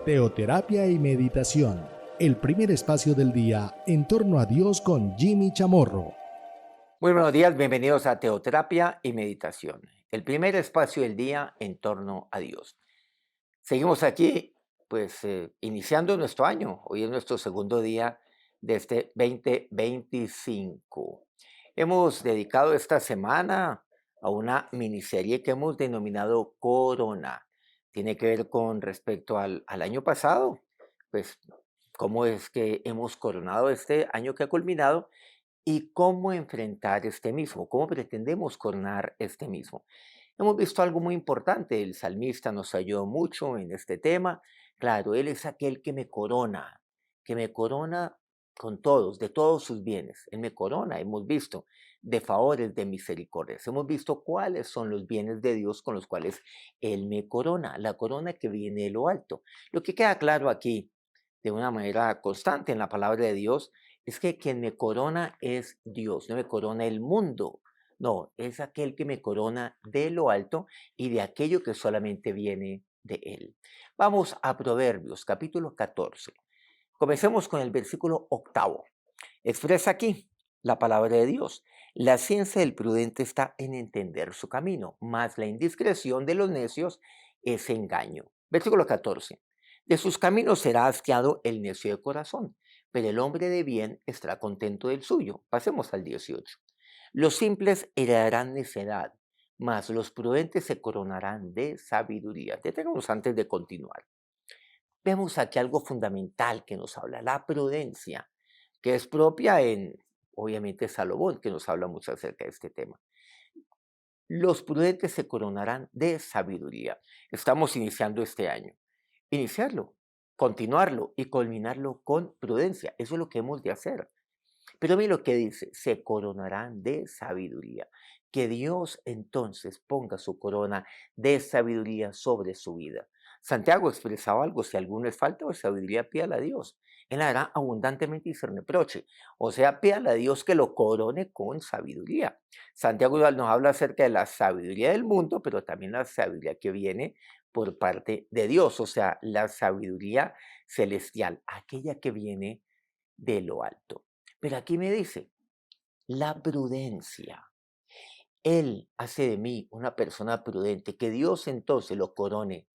Teoterapia y meditación, el primer espacio del día en torno a Dios con Jimmy Chamorro. Muy buenos días, bienvenidos a Teoterapia y Meditación, el primer espacio del día en torno a Dios. Seguimos aquí, iniciando nuestro año. Hoy es nuestro segundo día de este 2025. Hemos dedicado esta semana a una miniserie que hemos denominado Corona. Tiene que ver con respecto al año pasado, pues cómo es que hemos coronado este año que ha culminado y cómo enfrentar este mismo, cómo pretendemos coronar este mismo. Hemos visto algo muy importante, el salmista nos ayudó mucho en este tema. Claro, Él es aquel que me corona con todos, de todos sus bienes. Él me corona, hemos visto, de favores, de misericordias. Hemos visto cuáles son los bienes de Dios con los cuales Él me corona, la corona que viene de lo alto. Lo que queda claro aquí, de una manera constante en la palabra de Dios, es que quien me corona es Dios, no me corona el mundo. No, es aquel que me corona de lo alto y de aquello que solamente viene de Él. Vamos a Proverbios, capítulo 14. Comencemos con el versículo octavo. Expresa aquí la palabra de Dios. La ciencia del prudente está en entender su camino, mas la indiscreción de los necios es engaño. Versículo 14. De sus caminos será hastiado el necio de corazón, pero el hombre de bien estará contento del suyo. Pasemos al 18. Los simples heredarán necedad, mas los prudentes se coronarán de sabiduría. Detenemos antes de continuar. Vemos aquí algo fundamental que nos habla, la prudencia, que es propia en, obviamente, Salomón, que nos habla mucho acerca de este tema. Los prudentes se coronarán de sabiduría. Estamos iniciando este año. Iniciarlo, continuarlo y culminarlo con prudencia. Eso es lo que hemos de hacer. Pero mira lo que dice, se coronarán de sabiduría. Que Dios entonces ponga su corona de sabiduría sobre su vida. Santiago expresaba algo, si a alguno les falta de sabiduría, pídala a Dios. Él la hará abundantemente y sin reproche. O sea, pídale a Dios que lo corone con sabiduría. Santiago igual nos habla acerca de la sabiduría del mundo, pero también la sabiduría que viene por parte de Dios. O sea, la sabiduría celestial, aquella que viene de lo alto. Pero aquí me dice, la prudencia. Él hace de mí una persona prudente, que Dios entonces lo corone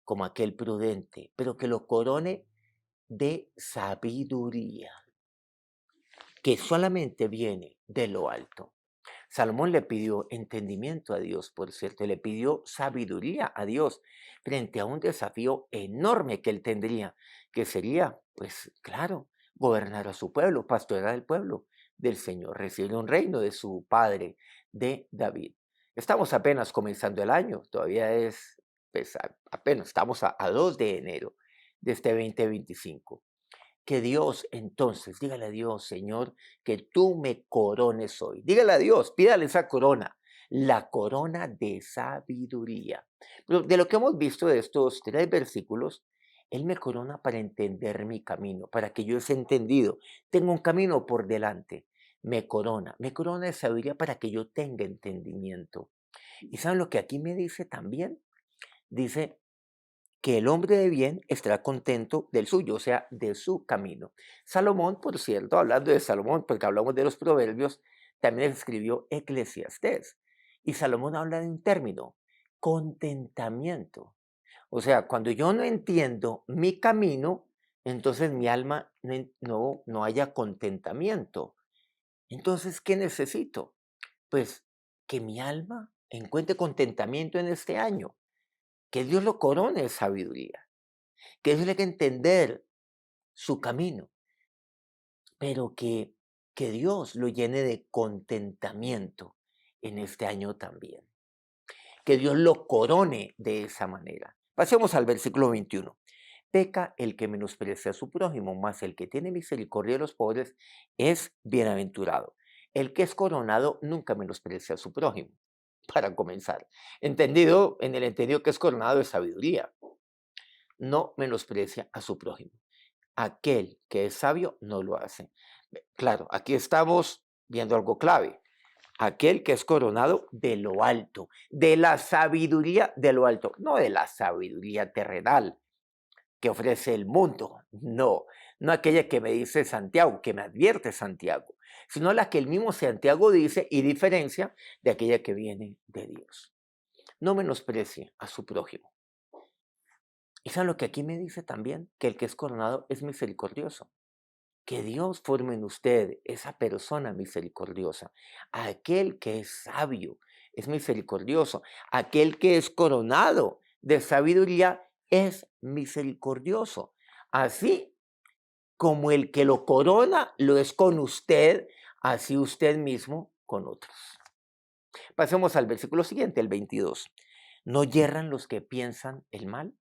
como aquel prudente, pero que lo corone de sabiduría, que solamente viene de lo alto. Salomón le pidió entendimiento a Dios, por cierto, le pidió sabiduría a Dios frente a un desafío enorme que él tendría, que sería, pues claro, gobernar a su pueblo, pastorear al pueblo del Señor, recibir un reino de su padre, de David. Estamos apenas comenzando el año, todavía es, pues apenas estamos a 2 de enero de este 2025. Que Dios entonces, dígale a Dios, Señor, que tú me corones hoy. Dígale a Dios, pídale esa corona, la corona de sabiduría. Pero de lo que hemos visto de estos 3 versículos, Él me corona para entender mi camino, para que yo ese entendido. Tengo un camino por delante. Me corona de sabiduría para que yo tenga entendimiento. ¿Y saben lo que aquí me dice también? Dice, que el hombre de bien estará contento del suyo, o sea, de su camino. Salomón, por cierto, hablando de Salomón, porque hablamos de los proverbios, también escribió Eclesiastés. Y Salomón habla de un término, contentamiento. O sea, cuando yo no entiendo mi camino, entonces mi alma no haya contentamiento. Entonces, ¿qué necesito? Pues que mi alma encuentre contentamiento en este año, que Dios lo corone de sabiduría, que Dios le haga entender su camino, pero que Dios lo llene de contentamiento en este año también. Que Dios lo corone de esa manera. Pasemos al versículo 21. Peca el que menosprecia a su prójimo, mas el que tiene misericordia de los pobres es bienaventurado. El que es coronado nunca menosprecia a su prójimo, para comenzar. Entendido, en el entendido que es coronado de sabiduría, no menosprecia a su prójimo. Aquel que es sabio no lo hace. Claro, aquí estamos viendo algo clave. Aquel que es coronado de lo alto, de la sabiduría de lo alto, no de la sabiduría terrenal, que ofrece el mundo. No, no aquella que me dice Santiago, que me advierte Santiago, sino la que el mismo Santiago dice y diferencia de aquella que viene de Dios. No menosprecie a su prójimo. ¿Y saben lo que aquí me dice también? Que el que es coronado es misericordioso. Que Dios forme en usted esa persona misericordiosa. Aquel que es sabio es misericordioso. Aquel que es coronado de sabiduría es misericordioso. Así como el que lo corona lo es con usted, así usted mismo con otros. Pasemos al versículo siguiente, el 22. ¿No yerran los que piensan el mal?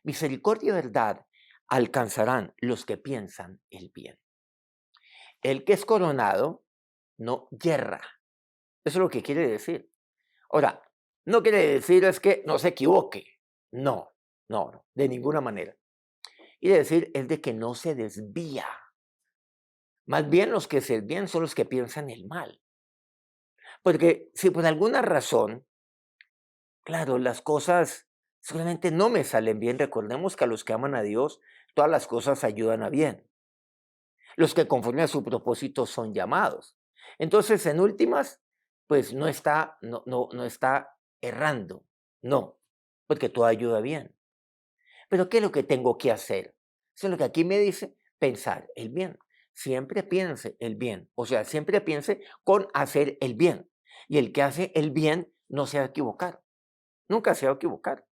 Misericordia y verdad alcanzarán los que piensan el bien. El que es coronado no yerra. Eso es lo que quiere decir. Ahora, no quiere decir es que no se equivoque. No, no, no, de ninguna manera. Quiere decir es de que no se desvía. Más bien los que se desvían son los que piensan el mal. Porque si por alguna razón, claro, las cosas solamente no me salen bien, recordemos que a los que aman a Dios, todas las cosas ayudan a bien. Los que conforme a su propósito son llamados. Entonces, en últimas, pues no está errando, no, porque todo ayuda bien. Pero ¿qué es lo que tengo que hacer? Eso es lo que aquí me dice, pensar el bien. Siempre piense el bien, o sea, siempre piense con hacer el bien. Y el que hace el bien no se va a equivocar, nunca se va a equivocar.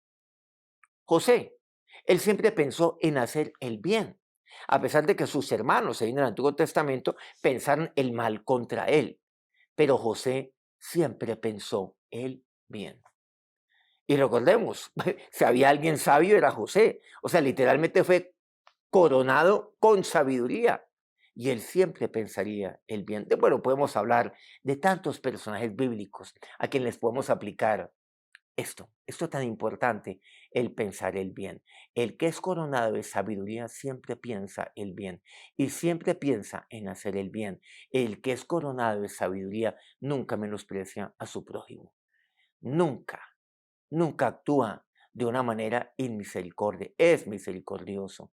José, él siempre pensó en hacer el bien, a pesar de que sus hermanos en el Antiguo Testamento pensaron el mal contra él. Pero José siempre pensó el bien. Y recordemos, si había alguien sabio era José. O sea, literalmente fue coronado con sabiduría. Y él siempre pensaría el bien. Bueno, podemos hablar de tantos personajes bíblicos a quienes les podemos aplicar esto tan importante, el pensar el bien. El que es coronado de sabiduría siempre piensa el bien y siempre piensa en hacer el bien. El que es coronado de sabiduría nunca menosprecia a su prójimo. Nunca, nunca actúa de una manera inmisericordia. Es misericordioso.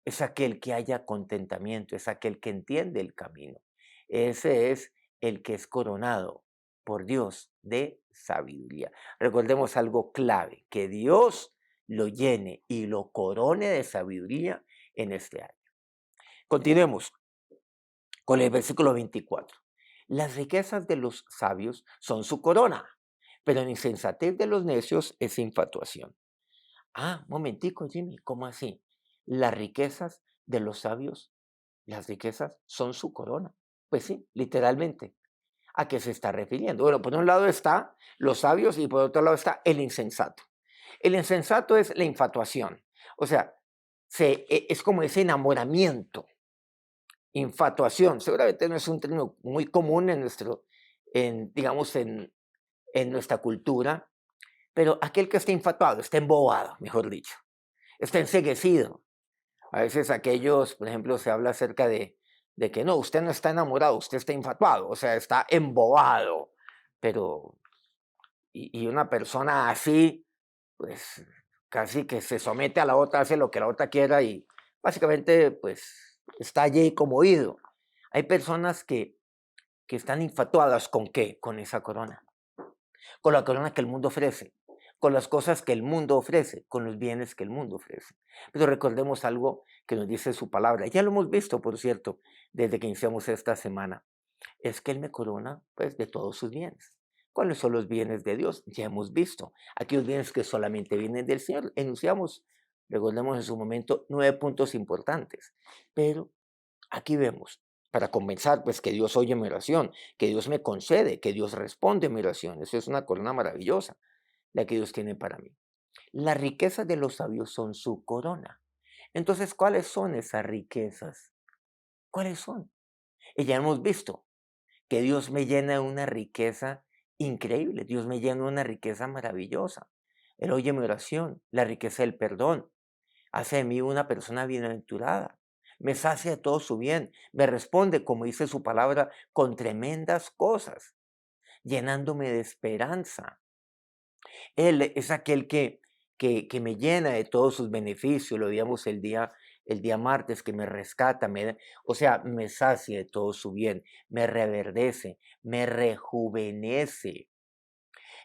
Es aquel que haya contentamiento, es aquel que entiende el camino. Ese es el que es coronado por Dios de sabiduría. Recordemos algo clave, que Dios lo llene y lo corone de sabiduría en este año. Continuemos con el versículo 24. Las riquezas de los sabios son su corona, pero la insensatez de los necios es infatuación. Ah, momentico, Jimmy, ¿cómo así? Las riquezas de los sabios, las riquezas son su corona. Pues sí, literalmente. ¿A qué se está refiriendo? Bueno, por un lado está los sabios y por otro lado está el insensato. El insensato es la infatuación. O sea, es como ese enamoramiento, infatuación. Seguramente no es un término muy común en digamos, en nuestra cultura, pero aquel que está infatuado, está embobado, mejor dicho, está enceguecido. A veces aquellos, por ejemplo, se habla acerca de que no, usted no está enamorado, usted está infatuado, o sea, está embobado. Pero, y una persona así, pues casi que se somete a la otra, hace lo que la otra quiera y básicamente, pues está allí como oído. Hay personas que están infatuadas con qué, con esa corona, con la corona que el mundo ofrece, con las cosas que el mundo ofrece, con los bienes que el mundo ofrece. Pero recordemos algo que nos dice su palabra. Ya lo hemos visto, por cierto, desde que iniciamos esta semana. Es que Él me corona, pues, de todos sus bienes. ¿Cuáles son los bienes de Dios? Ya hemos visto. Aquellos bienes que solamente vienen del Señor. Enunciamos, recordemos en su momento, 9 puntos importantes. Pero aquí vemos, para comenzar, pues que Dios oye mi oración, que Dios me concede, que Dios responde mi oración. Eso es una corona maravillosa, la que Dios tiene para mí. Las riquezas de los sabios son su corona. Entonces, ¿cuáles son esas riquezas? ¿Cuáles son? Y ya hemos visto que Dios me llena de una riqueza increíble, Dios me llena de una riqueza maravillosa. Él oye mi oración, la riqueza del perdón, hace de mí una persona bienaventurada, me sacia de todo su bien, me responde, como dice su palabra, con tremendas cosas, llenándome de esperanza. Él es aquel que me llena de todos sus beneficios, lo veíamos el día martes, que me rescata, o sea, me sacia de todo su bien, me reverdece, me rejuvenece.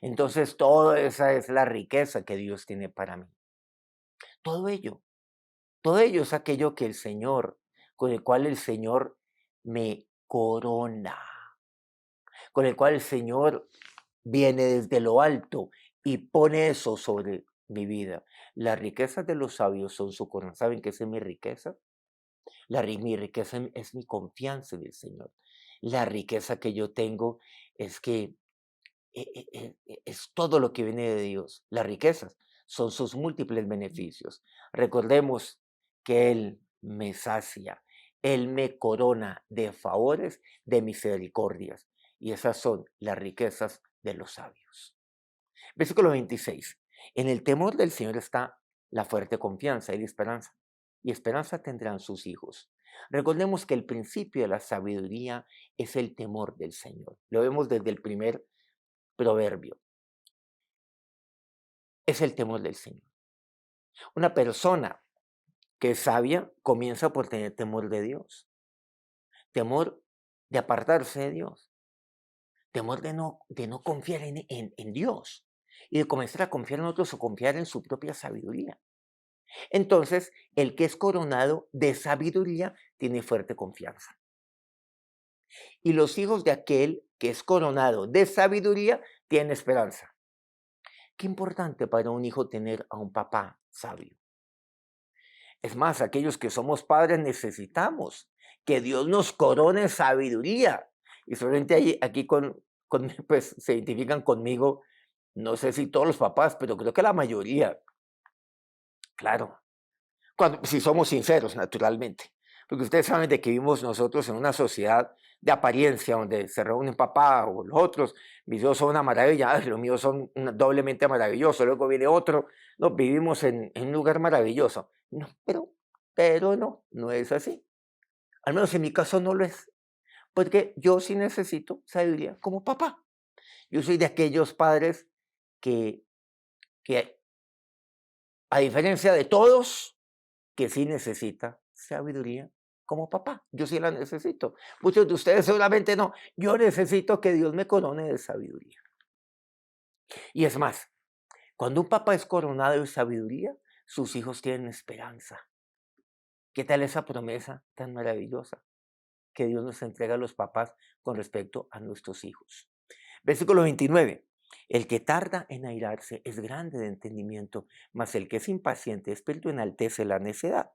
Entonces, toda esa es la riqueza que Dios tiene para mí. Todo ello, todo ello es aquello que el Señor, con el cual el Señor me corona, con el cual el Señor viene desde lo alto y pone eso sobre mi vida. Las riquezas de los sabios son su corona. ¿Saben qué es mi riqueza? Mi riqueza es mi confianza en el Señor. La riqueza que yo tengo es que es todo lo que viene de Dios. Las riquezas son sus múltiples beneficios. Recordemos que Él me sacia, Él me corona de favores, de misericordias. Y esas son las riquezas de los sabios. Versículo 26. En el temor del Señor está la fuerte confianza y la esperanza. Y esperanza tendrán sus hijos. Recordemos que el principio de la sabiduría es el temor del Señor. Lo vemos desde el primer proverbio. Es el temor del Señor. Una persona que es sabia comienza por tener temor de Dios. Temor de apartarse de Dios. Temor de no confiar en Dios. Y de comenzar a confiar en otros o confiar en su propia sabiduría. Entonces, el que es coronado de sabiduría tiene fuerte confianza. Y los hijos de aquel que es coronado de sabiduría tienen esperanza. Qué importante para un hijo tener a un papá sabio. Es más, aquellos que somos padres necesitamos que Dios nos corone sabiduría. Y solamente aquí pues, se identifican conmigo, no sé si todos los papás, pero creo que la mayoría. Claro, si somos sinceros, naturalmente. Porque ustedes saben de que vivimos nosotros en una sociedad de apariencia, donde se reúnen papá o los otros, mis hijos son una maravilla, los míos son doblemente maravillosos, luego viene otro, no, vivimos en un lugar maravilloso. No, pero no, no es así. Al menos en mi caso no lo es, porque yo sí necesito sabiduría como papá. Yo soy de aquellos padres que, que a diferencia de todos, que sí necesita sabiduría como papá. Yo sí la necesito. Muchos de ustedes seguramente no. Yo necesito que Dios me corone de sabiduría. Y es más, cuando un papá es coronado de sabiduría, sus hijos tienen esperanza. ¿Qué tal esa promesa tan maravillosa que Dios nos entrega a los papás con respecto a nuestros hijos? Versículo 29. El que tarda en airarse es grande de entendimiento, mas el que es impaciente, espíritu enaltece la necedad.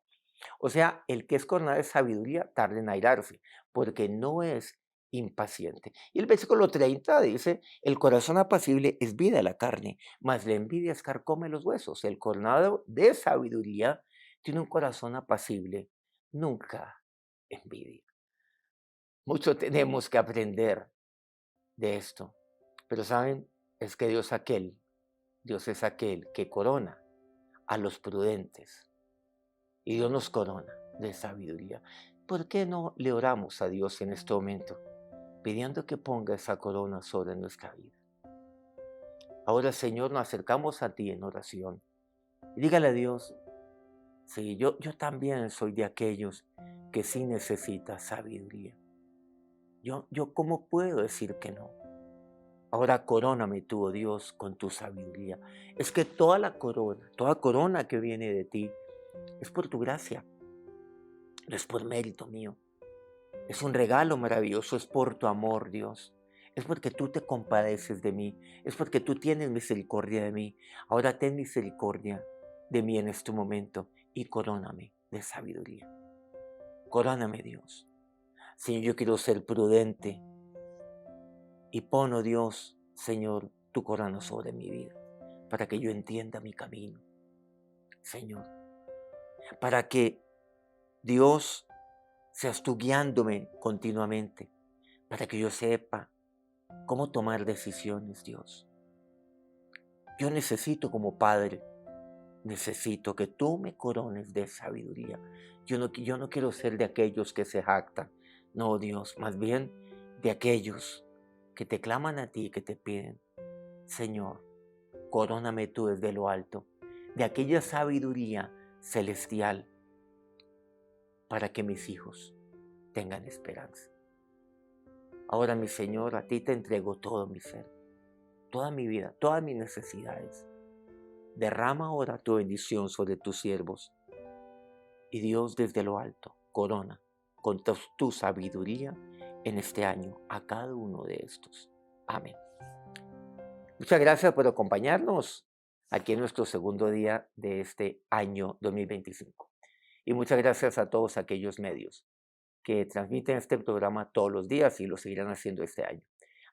O sea, el que es coronado de sabiduría tarda en airarse, porque no es impaciente. Y el versículo 30 dice, el corazón apacible es vida a la carne, mas la envidia es carcome los huesos. El coronado de sabiduría tiene un corazón apacible, nunca envidia. Mucho tenemos que aprender de esto, pero ¿saben? Es que Dios es aquel que corona a los prudentes. Y Dios nos corona de sabiduría. ¿Por qué no le oramos a Dios en este momento, pidiendo que ponga esa corona sobre nuestra vida? Ahora, Señor, nos acercamos a ti en oración. Y dígale a Dios, sí, yo también soy de aquellos que sí necesita sabiduría. Yo ¿cómo puedo decir que no? Ahora coróname tú, oh Dios, con tu sabiduría. Es que toda corona que viene de ti, es por tu gracia, no es por mérito mío. Es un regalo maravilloso, es por tu amor, Dios. Es porque tú te compadeces de mí, es porque tú tienes misericordia de mí. Ahora ten misericordia de mí en este momento y coróname de sabiduría. Coróname, Dios. Señor, yo quiero ser prudente y pon, oh Dios, Señor, tu corona sobre mi vida para que yo entienda mi camino, Señor. Para que Dios seas tú guiándome continuamente, para que yo sepa cómo tomar decisiones, Dios. Yo necesito como padre, necesito que tú me corones de sabiduría. Yo no quiero ser de aquellos que se jactan, no, Dios, más bien de aquellos que te claman a ti y que te piden, Señor, coróname tú desde lo alto, de aquella sabiduría celestial para que mis hijos tengan esperanza. Ahora, mi Señor, a ti te entrego todo mi ser, toda mi vida, todas mis necesidades. Derrama ahora tu bendición sobre tus siervos. Y Dios, desde lo alto, corona con tu sabiduría en este año a cada uno de estos. Amén. Muchas gracias por acompañarnos aquí en nuestro segundo día de este año 2025. Y muchas gracias a todos aquellos medios que transmiten este programa todos los días y lo seguirán haciendo este año.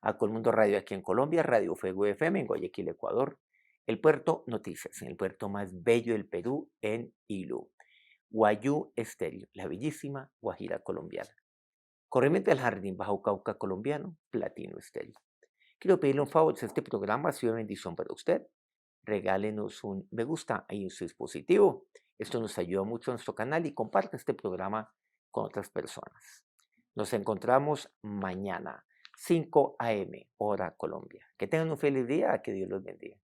A Colmundo Radio aquí en Colombia, Radio Fuego FM en Guayaquil, Ecuador, El Puerto Noticias en el puerto más bello del Perú, en Ilú, Guayú Estéreo, la bellísima Guajira colombiana, Corrientes del Jardín, Bajo Cauca colombiano, Platino Estéreo. Quiero pedirle un favor, si este programa ha sido bendición para usted, regálenos un me gusta ahí en su dispositivo. Esto nos ayuda mucho en nuestro canal y comparte este programa con otras personas. Nos encontramos mañana, 5 a.m., hora Colombia. Que tengan un feliz día, que Dios los bendiga.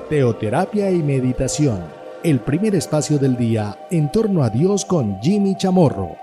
Teoterapia y meditación, el primer espacio del día en torno a Dios con Jimmy Chamorro.